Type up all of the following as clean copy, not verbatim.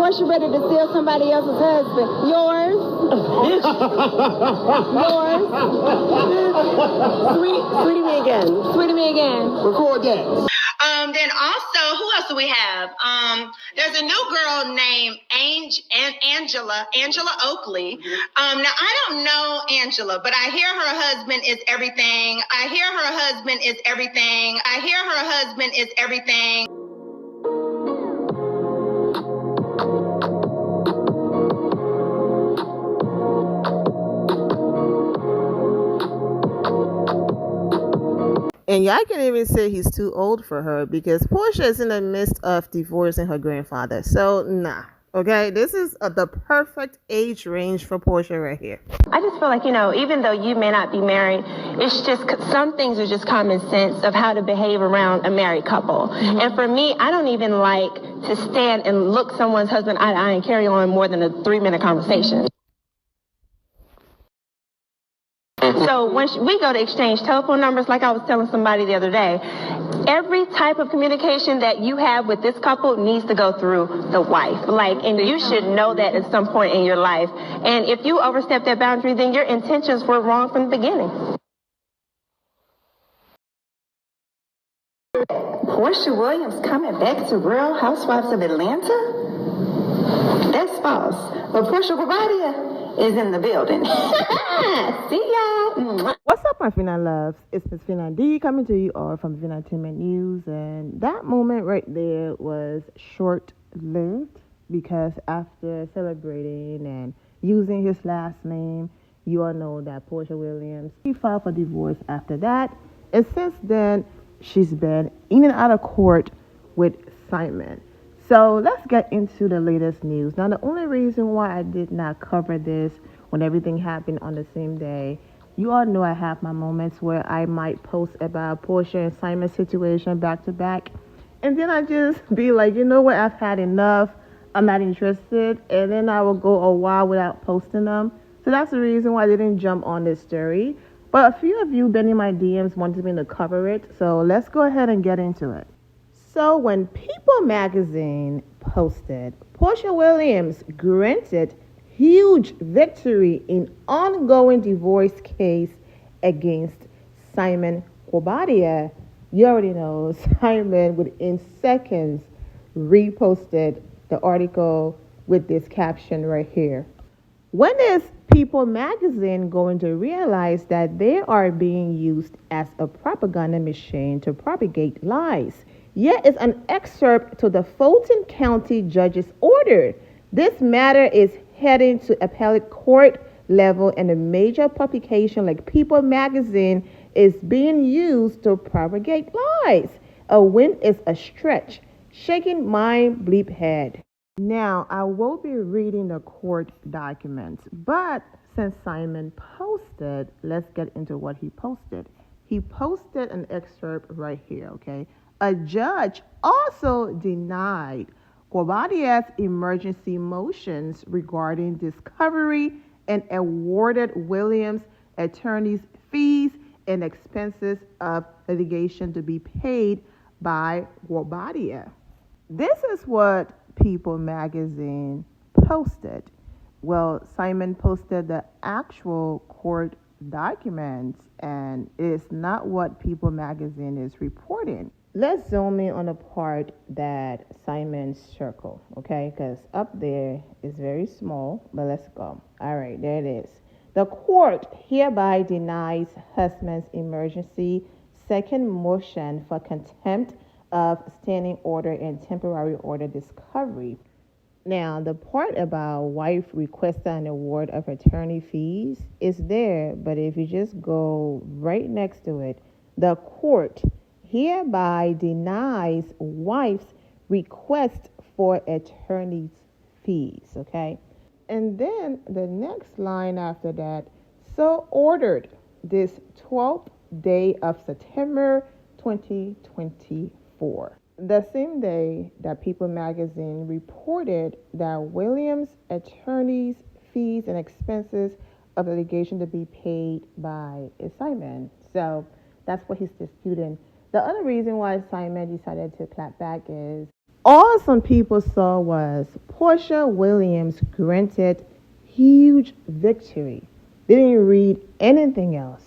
Porsha ready to steal somebody else's husband. Yours. Yours. Sweetie me again. Sweetie me again. Record that. Then also, who else do we have? There's a new girl named Angela Oakley. Now I don't know Angela, but I hear her husband is everything. And y'all can even say he's too old for her because Porsha is in the midst of divorcing her grandfather. So, nah. Okay, this is the perfect age range for Porsha right here. I just feel like, even though you may not be married, it's just some things are just common sense of how to behave around a married couple. Mm-hmm. And for me, I don't even like to stand and look someone's husband eye to eye and carry on more than a 3-minute conversation. So when we go to exchange telephone numbers, like I was telling somebody the other day, every type of communication that you have with this couple needs to go through the wife. And you should know that at some point in your life. And if you overstep that boundary, then your intentions were wrong from the beginning. Porsha Williams coming back to Real Housewives of Atlanta? That's false. But Porsha Guabadia is in the building. See y'all. What's up, my Fina loves? It's Miss Fina D coming to you all from Fina Entertainment News. And that moment right there was short-lived because after celebrating and using his last name, you all know that Porsha Williams, he filed for divorce after that. And since then, she's been in and out of court with Simon. So let's get into the latest news. Now, the only reason why I did not cover this when everything happened on the same day, you all know I have my moments where I might post about Porsha and Simon's situation back to back. And then I just be like, you know what, I've had enough. I'm not interested. And then I will go a while without posting them. So that's the reason why I didn't jump on this story. But a few of you been in my DMs wanted me to cover it. So let's go ahead and get into it. So when People magazine posted, Porsha Williams granted huge victory in ongoing divorce case against Simon Guobadia, you already know Simon within seconds reposted the article with this caption right here. When is People magazine going to realize that they are being used as a propaganda machine to propagate lies? Here is an excerpt to the Fulton County judge's order. This matter is heading to appellate court level, and a major publication like People magazine is being used to propagate lies. A win is a stretch. Shaking my bleep head. Now, I will be reading the court documents, but since Simon posted, let's get into what he posted. He posted an excerpt right here, okay? A judge also denied Guobadia's emergency motions regarding discovery and awarded Williams attorneys fees and expenses of litigation to be paid by Guobadia. This is what People magazine posted. Well, Simon posted the actual court documents, and it is not what People magazine is reporting. Let's zoom in on the part that Simon circled, okay? Because up there is very small, but let's go. All right, there it is. The court hereby denies husband's emergency second motion for contempt of standing order and temporary order discovery. Now, the part about wife requesting an award of attorney fees is there, but if you just go right next to it, the court hereby denies wife's request for attorney's fees, okay? And then the next line after that, so ordered this 12th day of September 2024. The same day that People magazine reported that Williams' attorney's fees and expenses of litigation to be paid by Simon. So that's what he's disputing. The other reason why Simon decided to clap back is All some people saw was Porsha Williams granted huge victory. They didn't read anything else.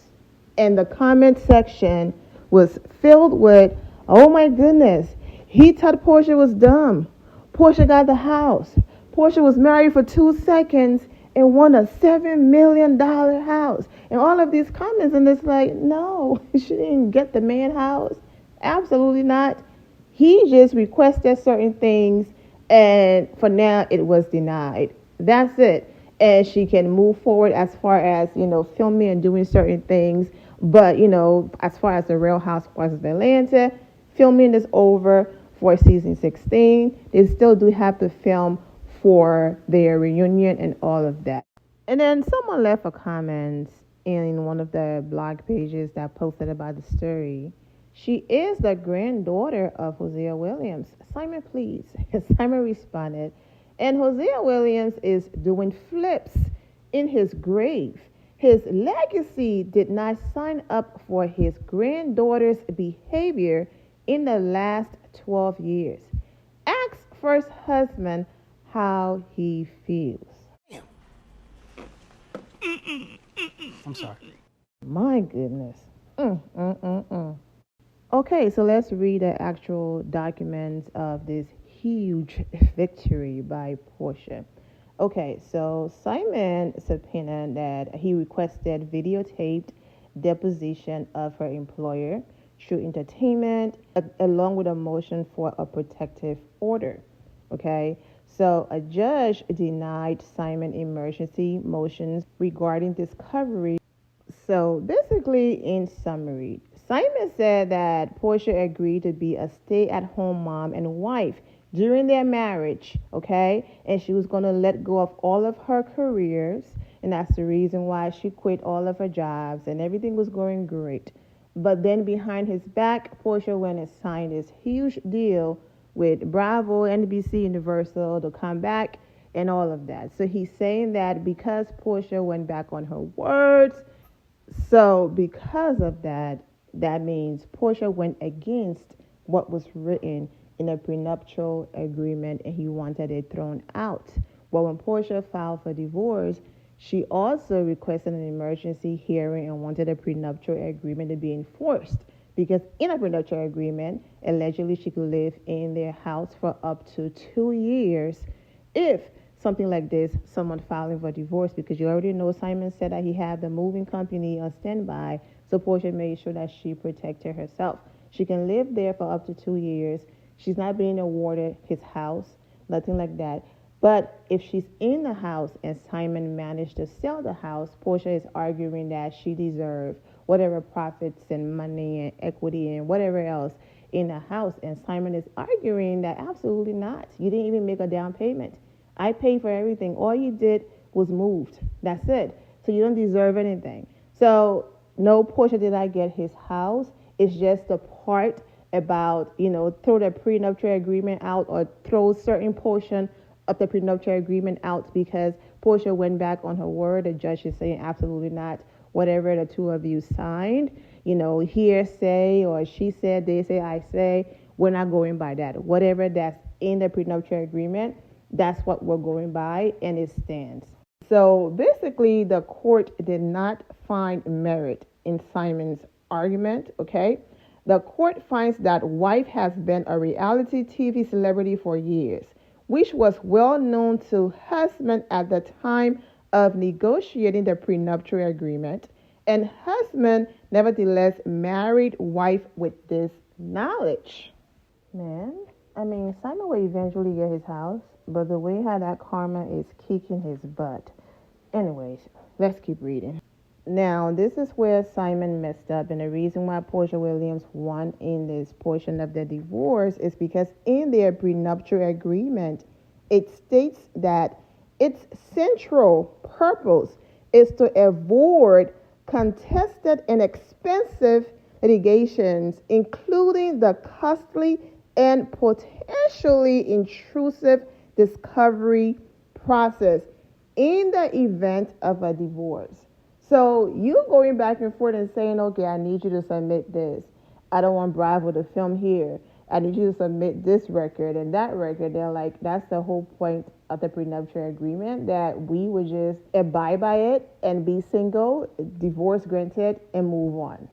And the comment section was filled with, oh my goodness, he thought Porsha was dumb. Porsha got the house. Porsha was married for 2 seconds and won a $7 million house. And all of these comments, and it's like, no, she didn't get the man house. Absolutely not. He just requested certain things, and for now it was denied. That's it. And she can move forward as far as, filming and doing certain things. But, as far as the Real Housewives of Atlanta, filming is over for season 16. They still do have to film for their reunion and all of that. And then someone left a comment in one of the blog pages that posted about the story. She is the granddaughter of Hosea Williams. Simon, please. Simon responded. And Hosea Williams is doing flips in his grave. His legacy did not sign up for his granddaughter's behavior in the last 12 years. Ask first husband how he feels. I'm sorry. My goodness. Okay, so let's read the actual documents of this huge victory by Porsha. Okay, so Simon subpoenaed that he requested videotaped deposition of her employer through entertainment, along with a motion for a protective order. Okay, so a judge denied Simon emergency motions regarding discovery. So basically, in summary, Simon said that Porsha agreed to be a stay-at-home mom and wife during their marriage, okay? And she was going to let go of all of her careers, and that's the reason why she quit all of her jobs, and everything was going great. But then behind his back, Porsha went and signed this huge deal with Bravo, NBC, Universal to come back and all of that. So he's saying that because Porsha went back on her words, so because of that, that means Porsha went against what was written in a prenuptial agreement, and he wanted it thrown out. Well, when Porsha filed for divorce, she also requested an emergency hearing and wanted a prenuptial agreement to be enforced, because in a prenuptial agreement, allegedly she could live in their house for up to 2 years if something like this, someone filing for divorce, because you already know Simon said that he had the moving company on standby, so Porsha made sure that she protected herself. She can live there for up to 2 years. She's not being awarded his house, nothing like that. But if she's in the house and Simon managed to sell the house, Porsha is arguing that she deserves whatever profits and money and equity and whatever else in the house. And Simon is arguing that absolutely not. You didn't even make a down payment. I paid for everything. All you did was moved. That's it. So you don't deserve anything. So no, Porsha did not get his house. It's just the part about, throw the prenuptial agreement out or throw certain portion of the prenuptial agreement out because Porsha went back on her word. The judge is saying absolutely not. Whatever the two of you signed, hearsay or she said, they say, I say, we're not going by that. Whatever that's in the prenuptial agreement, that's what we're going by, and it stands. So basically, the court did not find merit in Simon's argument, okay? The court finds that wife has been a reality TV celebrity for years, which was well known to husband at the time of negotiating the prenuptial agreement, and husband nevertheless married wife with this knowledge. Man, Simon will eventually get his house, but the way how that karma is kicking his butt. Anyways, let's keep reading. Now, this is where Simon messed up, and the reason why Porsha Williams won in this portion of the divorce is because in their prenuptial agreement, it states that its central purpose is to avoid contested and expensive litigations, including the costly and potentially intrusive discovery process in the event of a divorce. So you going back and forth and saying, okay, I need you to submit this. I don't want Bravo to film here. I need you to submit this record and that record. They're like, that's the whole point of the prenuptial agreement, that we would just abide by it and be single, divorce granted, and move on.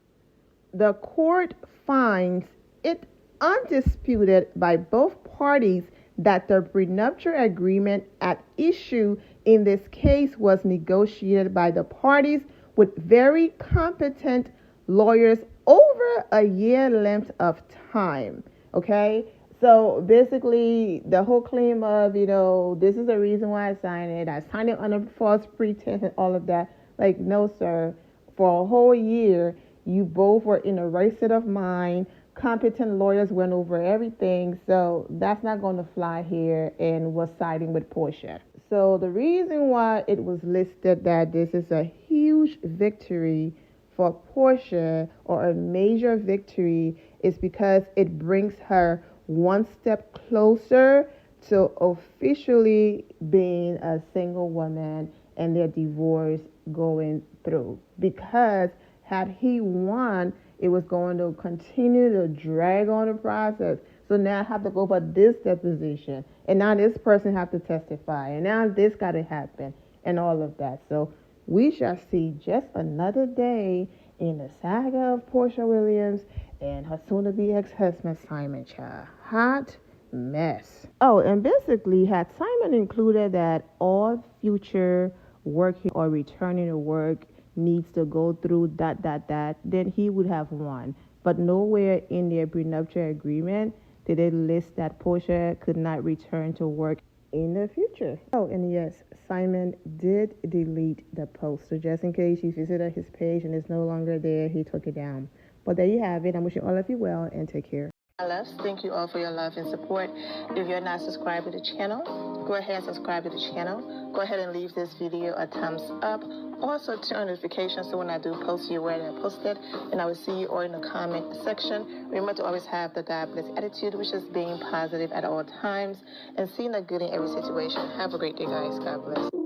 The court finds it undisputed by both parties that the prenuptial agreement at issue in this case was negotiated by the parties with very competent lawyers over a year length of time. Okay, so basically the whole claim of, this is the reason why I signed it under false pretense and all of that. Like, no, sir. For a whole year, you both were in the right state of mind. Competent lawyers went over everything. So that's not going to fly here, and was siding with Porsha. So the reason why it was listed that this is a huge victory for Porsha, or a major victory, is because it brings her one step closer to officially being a single woman and their divorce going through. Because had he won, it was going to continue to drag on the process. So now I have to go for this deposition, and now this person have to testify, and now this got to happen, and all of that. So we shall see just another day in the saga of Porsha Williams and her soon-to-be ex-husband Simon Child. Hot mess. Oh, and basically, had Simon included that all future working or returning to work needs to go through ... then he would have won. But nowhere in their prenuptial agreement did they list that Porsha could not return to work in the future. Oh, and yes, Simon did delete the post. So just in case you visited his page and it's no longer there, he took it down. But there you have it. I'm wishing all of you well, and take care. My loves, thank you all for your love and support. If you're not subscribed to the channel, go ahead and subscribe to the channel. Go ahead and leave this video a thumbs up. Also, turn on notifications so when I do post, you're aware that I posted. And I will see you all in the comment section. Remember to always have the God bless attitude, which is being positive at all times and seeing the good in every situation. Have a great day, guys. God bless.